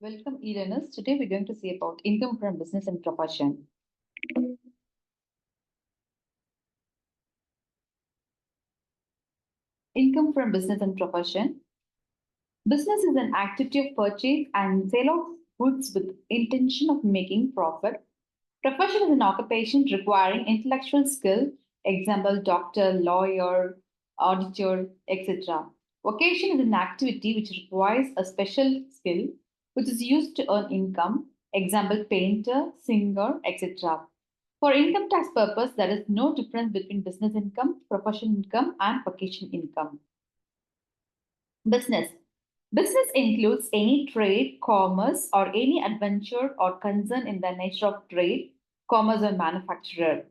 Welcome, e-learners. Today we're going to see about income from business and profession. Income from business and profession. Business is an activity of purchase and sale of goods with intention of making profit. Profession is an occupation requiring intellectual skill, example, doctor, lawyer, auditor, etc. Vocation is an activity which requires a special skill which is used to earn income, example, painter, singer, etc. For income tax purpose, there is no difference between business income, profession income, and vocation income. Business. Business includes any trade, commerce, or any adventure or concern in the nature of trade, commerce, or manufacturer.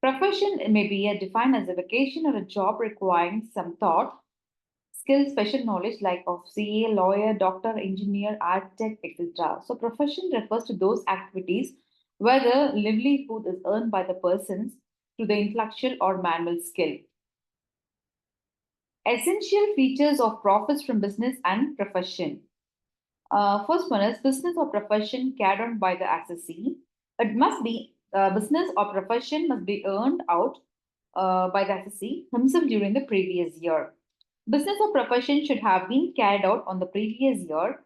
Profession may be defined as a vocation or a job requiring some thought, skill, special knowledge like of CA, lawyer, doctor, engineer, architect, etc. So, profession refers to those activities where the livelihood is earned by the persons through the intellectual or manual skill. Essential features of profits from business and profession. First one is business or profession carried on by the assessee. It must be business or profession must be earned out by the assessee himself during the previous year. Business or profession should have been carried out on the previous year.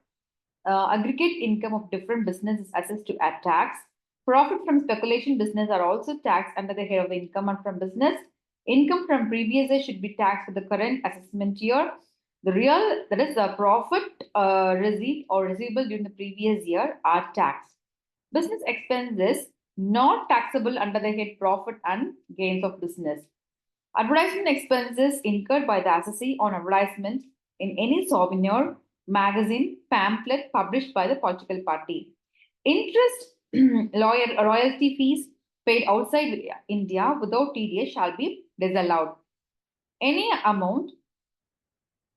Aggregate income of different businesses is assessed to add tax. Profit from speculation business are also taxed under the head of the income and from business. Income from previous year should be taxed for the current assessment year. The real, that is the profit received or receivable during the previous year are taxed. Business expenses not taxable under the head profit and gains of business. Advertisement expenses incurred by the assessee on advertisement in any souvenir, magazine, pamphlet published by the political party. Interest, royalty fees paid outside India without TDS shall be disallowed. Any amount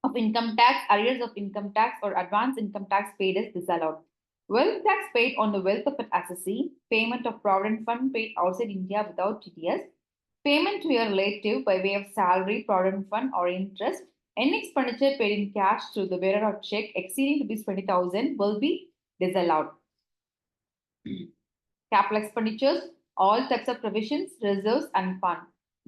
of income tax, arrears of income tax, or advance income tax paid is disallowed. Wealth tax paid on the wealth of an assessee, payment of provident fund paid outside India without TDS, payment to a relative by way of salary, provident fund, or interest, any expenditure paid in cash through the bearer of check exceeding rupees 20,000 will be disallowed. Capital expenditures, all types of provisions, reserves, and fund.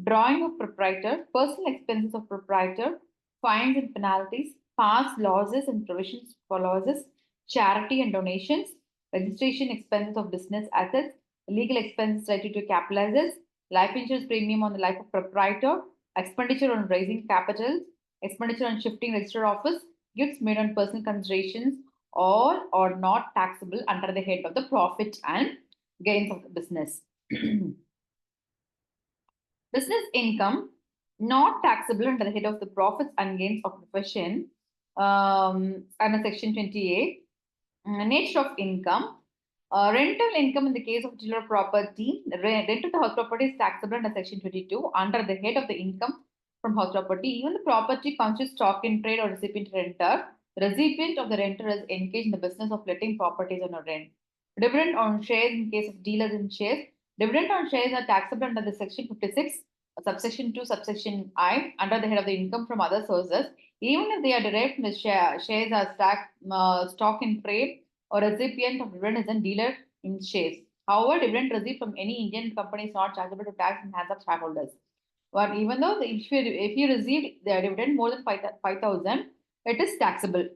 Drawing of proprietor, personal expenses of proprietor, fines and penalties, past losses and provisions for losses, charity and donations, registration expenses of business assets, legal expenses related to capital assets, life insurance premium on the life of proprietor, expenditure on raising capital, expenditure on shifting register office, gifts made on personal considerations, all are not taxable under the head of the profit and gains of the business. Business income not taxable under the head of the profits and gains of profession under section 28. Nature of income. Rental income in the case of titular property, rent of the house property is taxable under section 22 under the head of the income from house property. Even the property constitutes stock in trade or recipient renter. The recipient of the renter is engaged in the business of letting properties on a rent. Dividend on shares in case of dealers in shares. Dividend on shares are taxable under the section 56, subsection 2, subsection I, under the head of the income from other sources, even if they are derived from the shares are stock in trade or recipient of dividend is a dealer in shares. However, dividend received from any Indian company is not chargeable to tax in hands of shareholders. But even though if you received the dividend more than 5,000, it is taxable.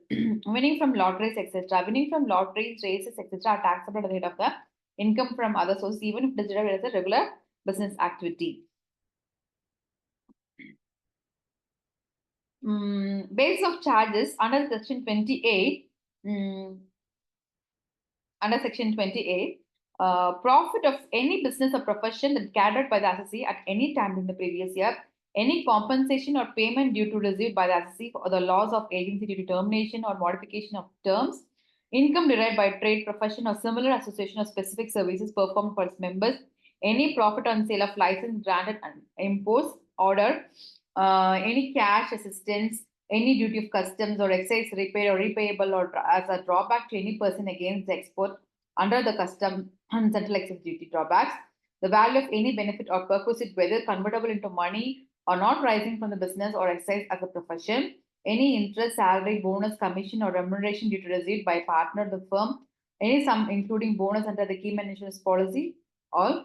Winning from lotteries, etc. Winning from lotteries, races, etc. are taxable at the rate of the income from other sources, even if it is derived as a regular business activity. Base of charges under section 28. Under section 28, profit of any business or profession that carried out by the assessee at any time in the previous year, any compensation or payment due to received by the assessee for the loss of agency due to termination or modification of terms, income derived by trade, profession, or similar association of specific services performed for its members, any profit on sale of license granted and imposed order, any cash assistance, any duty of customs or excise repaid or repayable or as a drawback to any person against the export under the custom and central excise duty drawbacks, the value of any benefit or perquisite, whether convertible into money or not rising from the business or exercise as a profession, any interest, salary, bonus, commission, or remuneration due to received by a partner of the firm Any sum including bonus under the key man insurance policy, all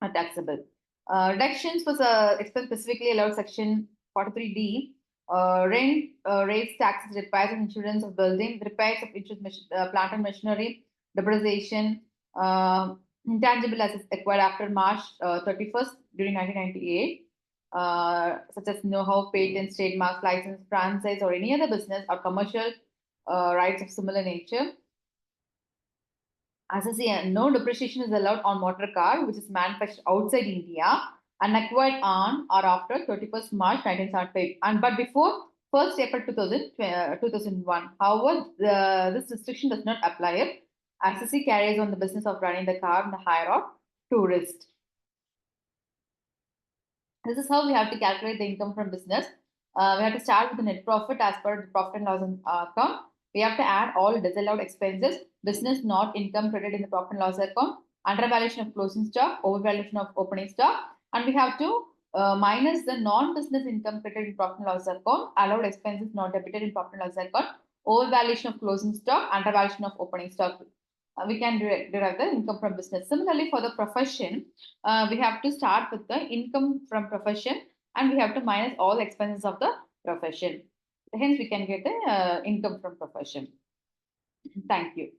are taxable. Reductions was expense specifically allowed section 43D. Rent rates, taxes, repairs and insurance of building, repairs of plant and machinery, depreciation, intangible assets acquired after March 31st during 1998, such as know-how, patents, trademarks, license, franchise, or any other business or commercial rights of similar nature. As I say, no depreciation is allowed on motor car which is manufactured outside India and acquired on or after 31st March 1975 and but before 1st April 2001. However, this restriction does not apply if SSC carries on the business of running the car on the hire or tourist. This is how we have to calculate the income from business. We have to start with the net profit as per the profit and loss account. We have to add all disallowed expenses, business not income credit in the profit and loss account, undervaluation of closing stock, overvaluation of opening stock, and we have to minus the non-business income credit in profit and loss account, allowed expenses not debited in profit and loss account, overvaluation of closing stock, undervaluation of opening stock. We can derive the income from business. Similarly, for the profession, we have to start with the income from profession and we have to minus all expenses of the profession. Hence, we can get the income from profession. Thank you.